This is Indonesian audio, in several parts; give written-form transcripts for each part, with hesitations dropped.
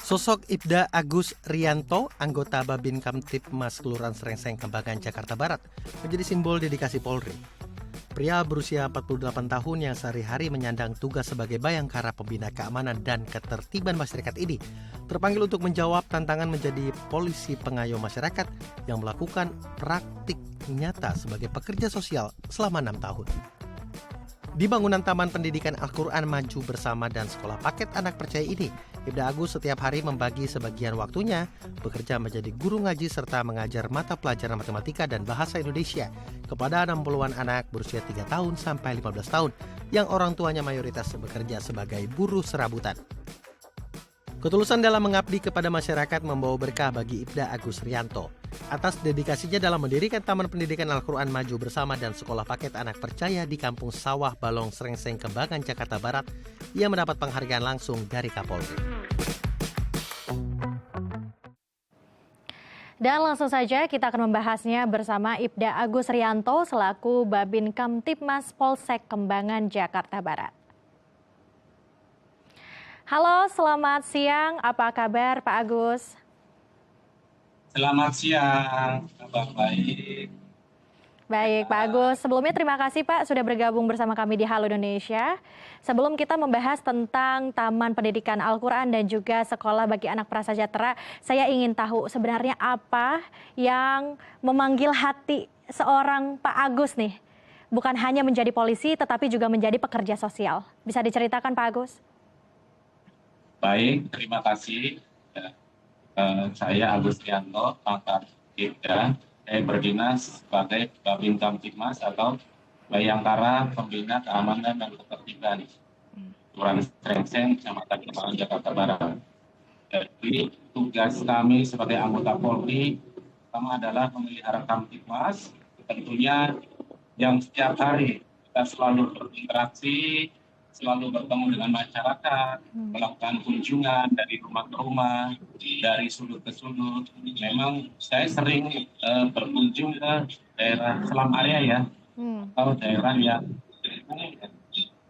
Sosok Ibda Agus Rianto, anggota Babin Kamtibmas Kelurahan Srengseng, Kembangan, Jakarta Barat, menjadi simbol dedikasi Polri. Pria berusia 48 tahun yang sehari-hari menyandang tugas sebagai bayangkara pembina keamanan dan ketertiban masyarakat ini terpanggil untuk menjawab tantangan menjadi polisi pengayom masyarakat yang melakukan praktik nyata sebagai pekerja sosial selama 6 tahun. Di bangunan Taman Pendidikan Al-Quran Maju Bersama dan Sekolah Paket Anak Percaya ini, Ibda Agus setiap hari membagi sebagian waktunya bekerja menjadi guru ngaji serta mengajar mata pelajaran matematika dan bahasa Indonesia kepada 60-an anak berusia 3 tahun sampai 15 tahun yang orang tuanya mayoritas bekerja sebagai buruh serabutan. Ketulusan dalam mengabdi kepada masyarakat membawa berkah bagi Ibda Agus Rianto. Atas dedikasinya dalam mendirikan Taman Pendidikan Al-Quran Maju Bersama dan Sekolah Paket Anak Percaya di Kampung Sawah Balong Srengseng, Kembangan, Jakarta Barat, ia mendapat penghargaan langsung dari Kapolri. Dan langsung saja kita akan membahasnya bersama Ibda Agus Rianto selaku Babin Kamtibmas Polsek Kembangan, Jakarta Barat. Halo, selamat siang. Apa kabar Pak Agus? Selamat siang, kabar baik. Baik Pak Agus, sebelumnya terima kasih Pak sudah bergabung bersama kami di Halo Indonesia. Sebelum kita membahas tentang Taman Pendidikan Al-Quran dan juga Sekolah bagi Anak Prasejahtera, saya ingin tahu sebenarnya apa yang memanggil hati seorang Pak Agus nih? Bukan hanya menjadi polisi tetapi juga menjadi pekerja sosial. Bisa diceritakan Pak Agus? Baik, terima kasih. Saya Agus Rianto, pangkat Ibda. Saya berdinas sebagai Babin Kamtibmas atau Bayangkara Pembina Keamanan dan Ketertiban Kelurahan Srengseng, Kecamatan Kembangan, Jakarta Barat. Jadi tugas kami sebagai anggota Polri pertama adalah memelihara Kamtibmas, tentunya yang setiap hari kita selalu berinteraksi, selalu bertemu dengan masyarakat, melakukan kunjungan dari rumah ke rumah, dari sudut ke sudut. Memang saya sering berkunjung ke daerah selam area ya, atau daerah yang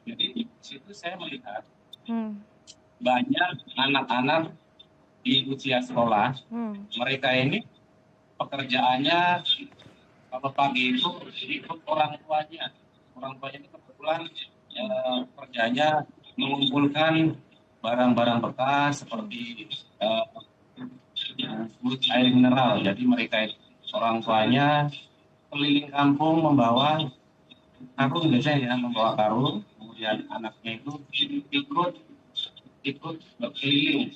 jadi di situ saya melihat banyak anak-anak di usia sekolah. Mereka ini pekerjaannya kalau pagi itu ikut orang tuanya. Orang tuanya itu kebetulan kerjanya mengumpulkan barang-barang bekas seperti air mineral. Jadi mereka orang tuanya keliling kampung membawa karung, biasanya ya, membawa karung. Kemudian anaknya itu ikut berkeliling.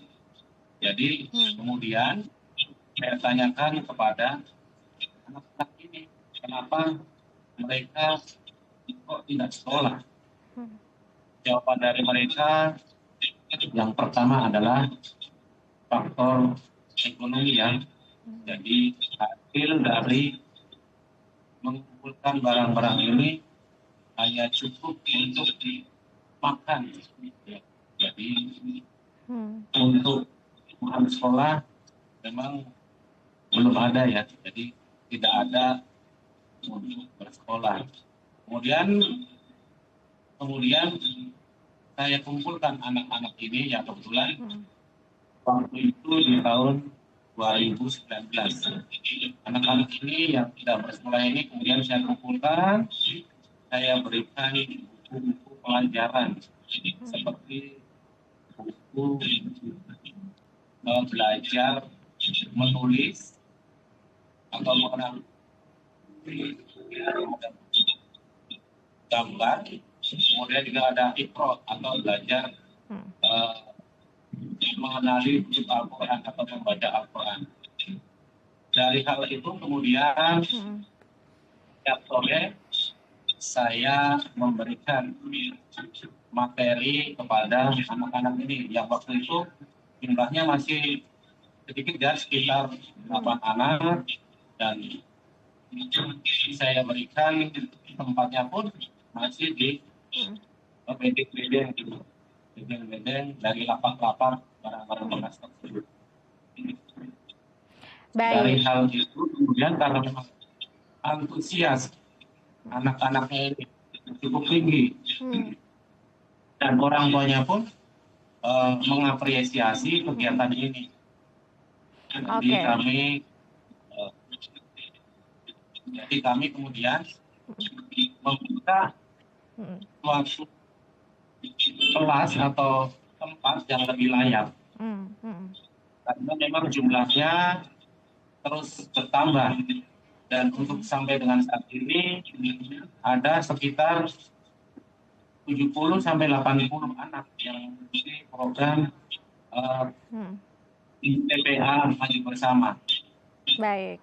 Jadi kemudian saya tanyakan kepada anak-anak ini, kenapa mereka kok tidak sekolah? Jawaban dari mereka yang pertama adalah faktor ekonomi ya. Jadi hasil dari mengumpulkan barang-barang ini hanya cukup untuk dimakan. Jadi untuk bahan sekolah memang belum ada ya. Jadi tidak ada untuk bersekolah. Kemudian saya kumpulkan anak-anak ini yang kebetulan waktu itu di tahun 2019. Anak-anak ini yang tidak bersekolah ini kemudian saya kumpulkan, saya berikan buku-buku pelajaran seperti buku belajar menulis atau mengenal gambar. Kemudian juga ada Iqra atau belajar mengenali huruf Al-Quran atau membaca Al-Quran. Dari hal itu kemudian setiap sore saya memberikan materi kepada anak-anak ini yang waktu itu jumlahnya masih sedikit ya, sekitar 8 anak, dan saya berikan tempatnya pun masih di bedeng dari lapak-lapak barang-barang bekas tersebut. Dari hal itu kemudian karena memang antusias anak-anaknya ini cukup tinggi dan orang tuanya pun mengapresiasi kegiatan ini. Jadi Oke. eh, kami kemudian membuka Mm, suatu kelas atau tempat yang lebih layak mm, mm. karena memang jumlahnya terus bertambah dan untuk sampai dengan saat ini ada sekitar 70 sampai 80 anak yang mengikuti program Hmm, TPA Maju Bersama. baik.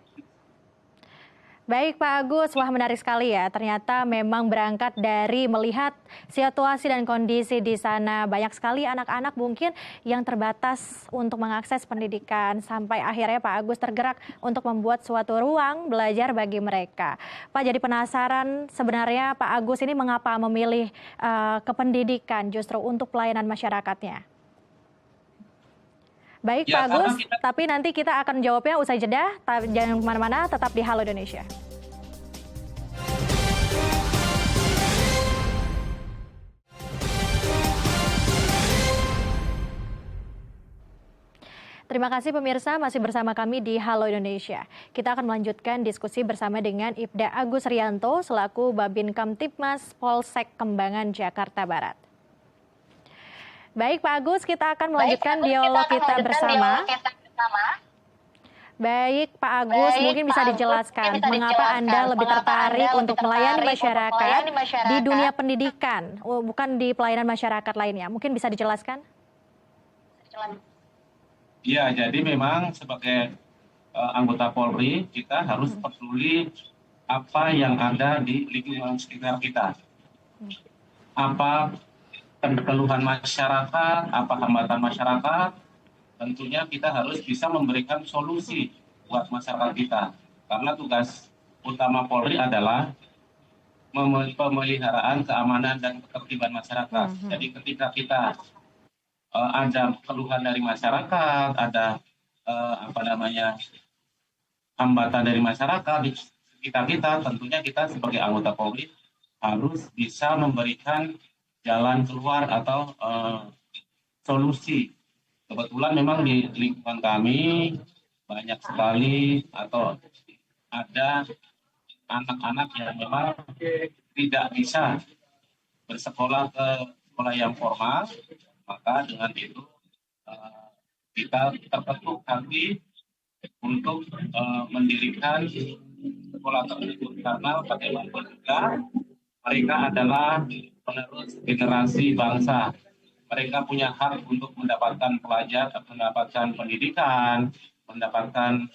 Baik Pak Agus, wah menarik sekali ya. Ternyata memang berangkat dari melihat situasi dan kondisi di sana. Banyak sekali anak-anak mungkin yang terbatas untuk mengakses pendidikan. Sampai akhirnya Pak Agus tergerak untuk membuat suatu ruang belajar bagi mereka. Pak jadi penasaran sebenarnya Pak Agus ini mengapa memilih kependidikan justru untuk pelayanan masyarakatnya? Baik Ya, Pak karena Agus, tapi nanti kita akan jawabnya usai jeda. Jangan kemana-mana, tetap di Halo Indonesia. Terima kasih pemirsa masih bersama kami di Halo Indonesia. Kita akan melanjutkan diskusi bersama dengan Ibda Agus Rianto selaku Babin Kamtibmas Polsek Kembangan Jakarta Barat. Baik Pak Agus, kita akan melanjutkan dialog kita bersama. Baik Pak Agus, mungkin bisa dijelaskan mengapa Anda lebih tertarik untuk melayani masyarakat di dunia pendidikan, bukan di pelayanan masyarakat lainnya. Mungkin bisa dijelaskan? Ya, jadi memang sebagai anggota Polri kita harus peduli apa yang ada di lingkungan sekitar kita. Apa keluhan masyarakat, apa hambatan masyarakat, tentunya kita harus bisa memberikan solusi buat masyarakat kita. Karena tugas utama Polri adalah pemeliharaan keamanan dan ketertiban masyarakat. Jadi ketika kita ada keluhan dari masyarakat, ada hambatan dari masyarakat di sekitar kita, tentunya kita sebagai anggota Polri harus bisa memberikan jalan keluar atau solusi. Kebetulan memang di lingkungan kami banyak sekali atau ada anak-anak yang memang tidak bisa bersekolah ke sekolah yang formal, maka dengan itu kita terketuk hati untuk mendirikan sekolah tersebut karena bagaimanapun juga mereka adalah penerus generasi bangsa. Mereka punya hak untuk mendapatkan mendapatkan pendidikan, mendapatkan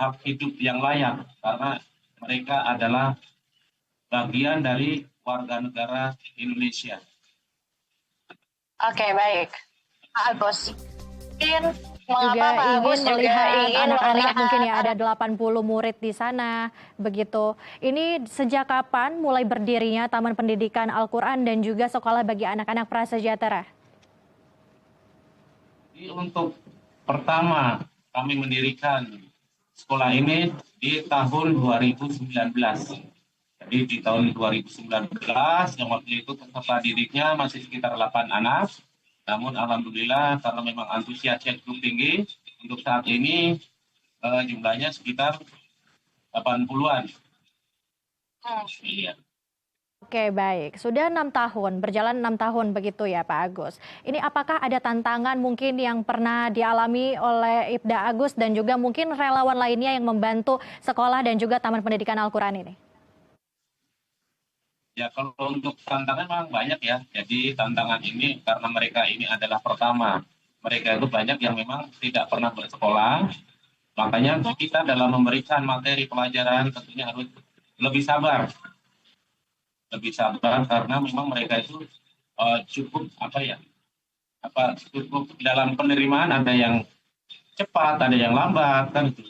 hak hidup yang layak karena mereka adalah bagian dari warga negara Indonesia. Oke, baik. Pak Agus, mungkin Juga mengapa Pak Agus ingin melihat anak-anak melihat mungkin ya ada 80 murid di sana begitu. Ini sejak kapan mulai berdirinya Taman Pendidikan Al-Quran dan juga sekolah bagi anak-anak prasejahtera? Jadi untuk pertama kami mendirikan sekolah ini di tahun 2019. Jadi di tahun 2019 yang waktu itu peserta didiknya masih sekitar 8 anak. Namun alhamdulillah karena memang antusiasnya cukup tinggi, untuk saat ini jumlahnya sekitar 80-an. Iya. Oke baik, sudah 6 tahun, berjalan 6 tahun begitu ya Pak Agus. Ini apakah ada tantangan mungkin yang pernah dialami oleh Ibda Agus dan juga mungkin relawan lainnya yang membantu sekolah dan juga Taman Pendidikan Al-Quran ini? Ya kalau untuk tantangan memang banyak ya. Jadi tantangan ini karena mereka ini adalah pertama. Mereka itu banyak yang memang tidak pernah bersekolah. Makanya kita dalam memberikan materi pelajaran tentunya harus lebih sabar. Lebih sabar karena memang mereka itu cukup cukup dalam penerimaan, ada yang cepat, ada yang lambat kan itu.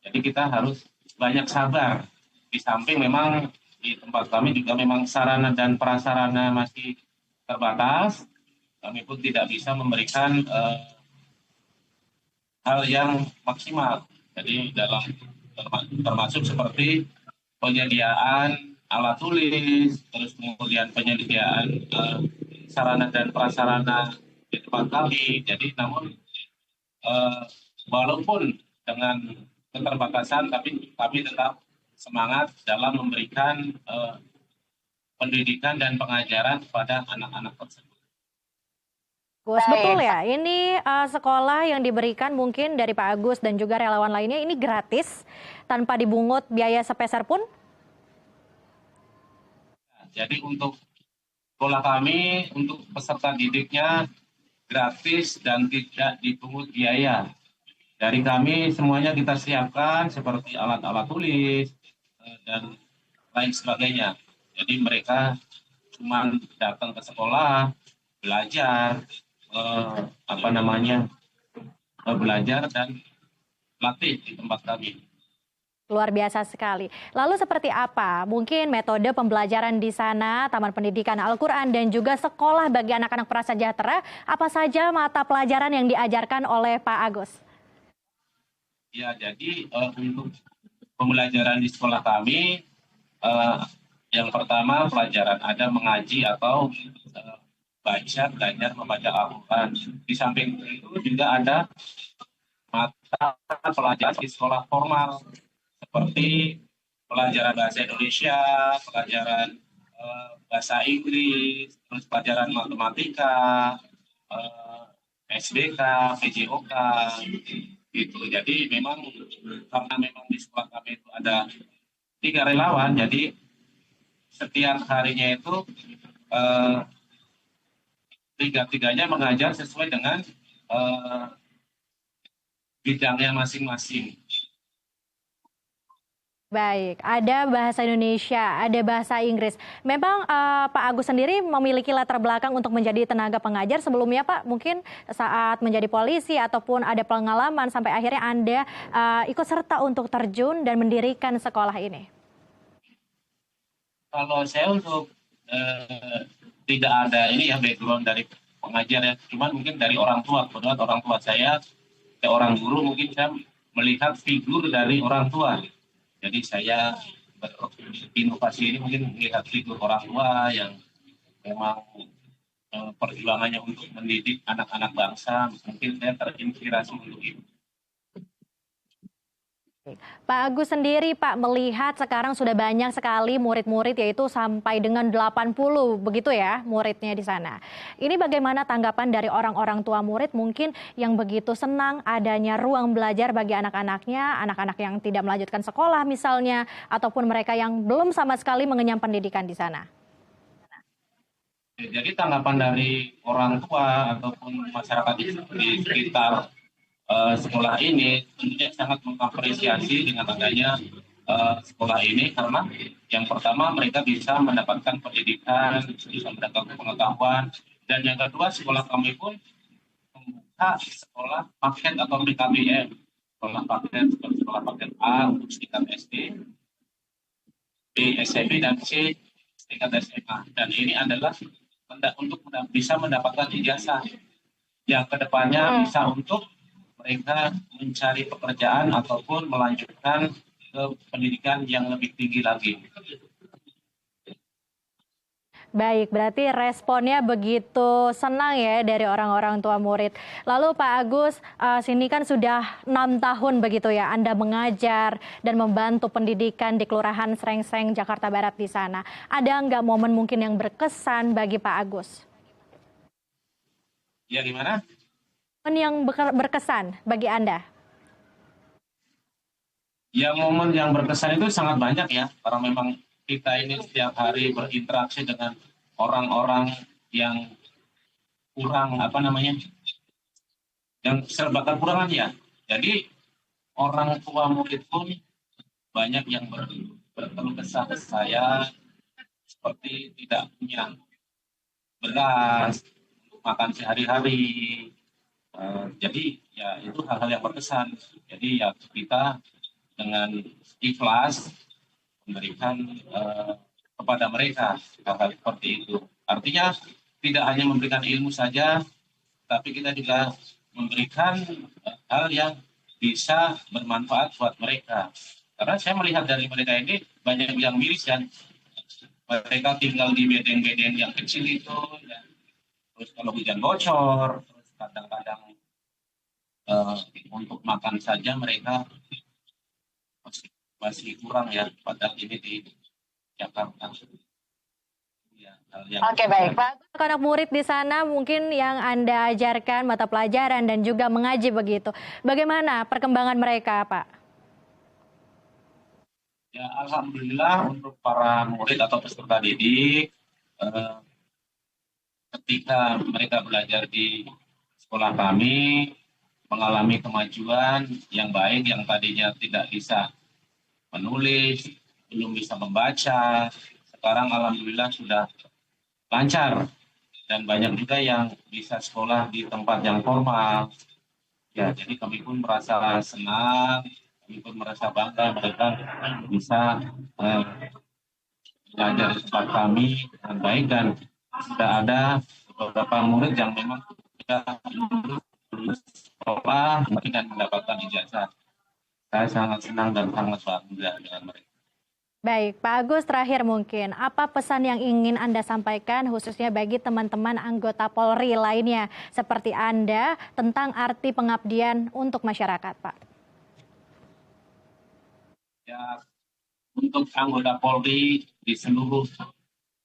Jadi kita harus banyak sabar. Di samping memang di tempat kami juga memang sarana dan prasarana masih terbatas. Kami pun tidak bisa memberikan hal yang maksimal. Jadi termasuk seperti penyediaan alat tulis, terus kemudian penyediaan sarana dan prasarana di tempat kami. Jadi namun walaupun dengan keterbatasan, tapi kami tetap semangat dalam memberikan pendidikan dan pengajaran kepada anak-anak tersebut. Gus, Baik. betul ya, ini sekolah yang diberikan mungkin dari Pak Agus dan juga relawan lainnya ini gratis tanpa dibungut biaya sepeser pun? Jadi untuk sekolah kami, untuk peserta didiknya gratis dan tidak dipungut biaya. Dari kami semuanya kita siapkan seperti alat-alat tulis dan lain sebagainya. Jadi mereka cuma datang ke sekolah, belajar, belajar dan latih di tempat kami. Luar biasa sekali. Lalu seperti apa mungkin metode pembelajaran di sana, Taman Pendidikan Al-Quran dan juga sekolah bagi anak-anak prasejahtera, apa saja mata pelajaran yang diajarkan oleh Pak Agus? Ya, jadi untuk pembelajaran di sekolah kami, yang pertama pelajaran ada mengaji atau baca, belajar membaca Al-Quran. Di samping itu juga ada mata pelajaran di sekolah formal seperti pelajaran bahasa Indonesia, pelajaran bahasa Inggris, terus pelajaran matematika, SBK, PJOK, gitu. Jadi karena memang di sekolah kami itu ada 3 relawan, jadi setiap harinya itu tiga-tiganya mengajar sesuai dengan bidangnya masing-masing. Baik, ada bahasa Indonesia, ada bahasa Inggris. Memang Pak Agus sendiri memiliki latar belakang untuk menjadi tenaga pengajar sebelumnya Pak, mungkin saat menjadi polisi ataupun ada pengalaman sampai akhirnya Anda ikut serta untuk terjun dan mendirikan sekolah ini. Kalau saya untuk tidak ada ini ya background dari pengajar ya, cuman mungkin dari orang tua. Kebetulan orang tua saya, orang guru, mungkin saya melihat figur dari orang tua. Jadi saya berinovasi ini mungkin melihat figur orang tua yang memang perjuangannya untuk mendidik anak-anak bangsa, mungkin saya terinspirasi untuk itu. Pak Agus sendiri Pak melihat sekarang sudah banyak sekali murid-murid yaitu sampai dengan 80 begitu ya muridnya di sana. Ini bagaimana tanggapan dari orang-orang tua murid mungkin yang begitu senang adanya ruang belajar bagi anak-anaknya, anak-anak yang tidak melanjutkan sekolah misalnya, ataupun mereka yang belum sama sekali mengenyam pendidikan di sana? Jadi tanggapan dari orang tua ataupun masyarakat di sekitar sekolah ini tentunya sangat mengapresiasi dengan adanya sekolah ini, karena yang pertama mereka bisa mendapatkan pendidikan, bisa mendapatkan pengetahuan, dan yang kedua sekolah kami pun membuka sekolah paket atau PKBM, sekolah paket seperti sekolah paket A untuk tingkat SD, B SMP dan C tingkat SMA, dan ini adalah untuk bisa mendapatkan ijazah yang kedepannya bisa untuk mereka mencari pekerjaan ataupun melanjutkan ke pendidikan yang lebih tinggi lagi. Baik, berarti responnya begitu senang ya dari orang-orang tua murid. Lalu Pak Agus, sini kan sudah 6 tahun begitu ya Anda mengajar dan membantu pendidikan di Kelurahan Srengseng, Jakarta Barat di sana. Ada nggak momen mungkin yang berkesan bagi Pak Agus? Ya gimana? Yang berkesan bagi Anda? Ya momen yang berkesan itu sangat banyak ya, karena memang kita ini setiap hari berinteraksi dengan orang-orang yang kurang yang serba kekurangan ya. Jadi orang tua murid pun banyak yang berkeluh kesah ke saya seperti tidak punya beras untuk makan sehari-hari. Jadi ya itu hal-hal yang berkesan. Jadi ya kita dengan ikhlas memberikan kepada mereka hal-hal seperti itu. Artinya tidak hanya memberikan ilmu saja, tapi kita juga memberikan hal yang bisa bermanfaat buat mereka. Karena saya melihat dari mereka ini banyak yang miris kan. Mereka tinggal di bedeng-bedeng yang kecil itu, ya. terus kalau hujan bocor, terus kadang-kadang untuk makan saja mereka masih kurang ya, padahal ini di Jakarta. Ya, Oke, baik, Pak. Anak murid di sana mungkin yang Anda ajarkan mata pelajaran dan juga mengaji begitu. Bagaimana perkembangan mereka, Pak? Ya, alhamdulillah untuk para murid atau peserta didik, ketika mereka belajar di sekolah kami, mengalami kemajuan yang baik, yang tadinya tidak bisa menulis, belum bisa membaca, sekarang alhamdulillah sudah lancar dan banyak juga yang bisa sekolah di tempat yang formal. Ya, jadi kami pun merasa senang, kami pun merasa bangga mereka bisa belajar di tempat kami dengan baik, dan sudah ada beberapa murid yang memang sudah lulus sekolah dan mendapatkan ijazah. Saya sangat senang dan sangat bangga dengan mereka. Baik, Pak Agus, terakhir mungkin, apa pesan yang ingin Anda sampaikan khususnya bagi teman-teman anggota Polri lainnya seperti Anda tentang arti pengabdian untuk masyarakat, Pak? Ya, untuk anggota Polri di seluruh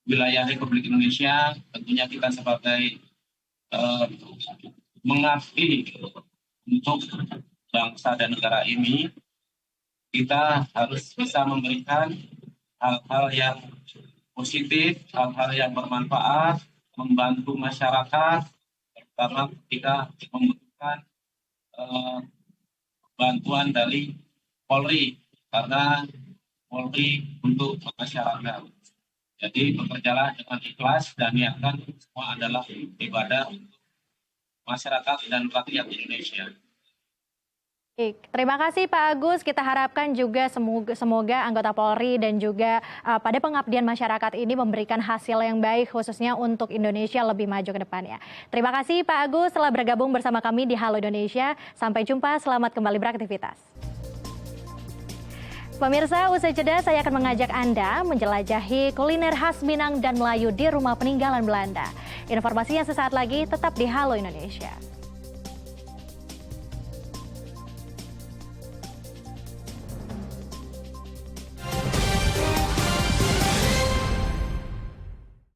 wilayah Republik Indonesia, tentunya kita sebagai mengabdi untuk bangsa dan negara ini, kita harus bisa memberikan hal-hal yang positif, hal-hal yang bermanfaat, membantu masyarakat, terutama ketika membutuhkan bantuan dari Polri, karena Polri untuk masyarakat. Jadi bekerjalah dengan ikhlas dan niatkan semua adalah ibadah untuk masyarakat dan rakyat Indonesia. Baik, terima kasih Pak Agus. Kita harapkan juga semoga anggota Polri dan juga pada pengabdian masyarakat ini memberikan hasil yang baik khususnya untuk Indonesia lebih maju ke depannya. Terima kasih Pak Agus telah bergabung bersama kami di Halo Indonesia. Sampai jumpa, selamat kembali beraktivitas. Pemirsa, usai jeda saya akan mengajak Anda menjelajahi kuliner khas Minang dan Melayu di rumah peninggalan Belanda. Informasinya sesaat lagi, tetap di Halo Indonesia.